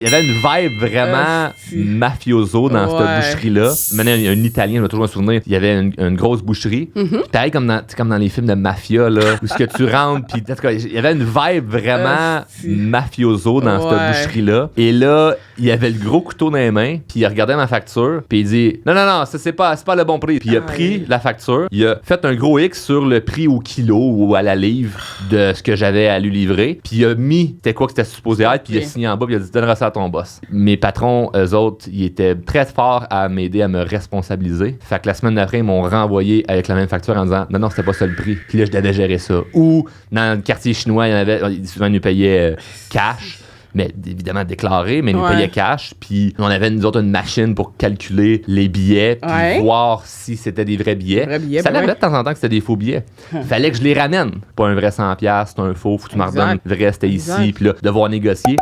Il y avait une vibe vraiment mafioso dans cette boucherie-là. Maintenant, il y a un Italien, je vais toujours me souvenir, il y avait une grosse boucherie. Puis pareil comme dans les films de mafia, là, où ce que tu rentres, puis en tout cas, il y avait une vibe vraiment mafioso dans cette boucherie-là. Et là, il y avait le gros couteau dans les mains, puis il regardait ma facture, puis il dit « Non, ça c'est pas le bon prix. » Puis il a pris la facture, il a fait un gros X sur le prix au kilo ou à la livre de ce que j'avais à lui livrer, puis il a mis c'était quoi que c'était supposé être, puis il a signé en bas, puis il a dit « Donneras ça à ton boss. » Mes patrons, eux autres, ils étaient très forts à m'aider à me responsabiliser. Fait que la semaine d'après, ils m'ont renvoyé avec la même facture en disant « Non, c'était pas ça le prix. » Puis là, je devais gérer ça. Ou dans le quartier chinois, il y en avait, souvent ils nous payaient cash. Mais évidemment déclaré, mais ils nous payaient cash. Puis on avait, nous autres, une machine pour calculer les billets, puis voir si c'était des vrais billets. Ça arrivait de temps en temps que c'était des faux billets. Fallait que je les ramène. Pas un vrai 100$, c'est un faux, faut que tu m'en redonnes. Le vrai, c'était ici, puis là, devoir négocier.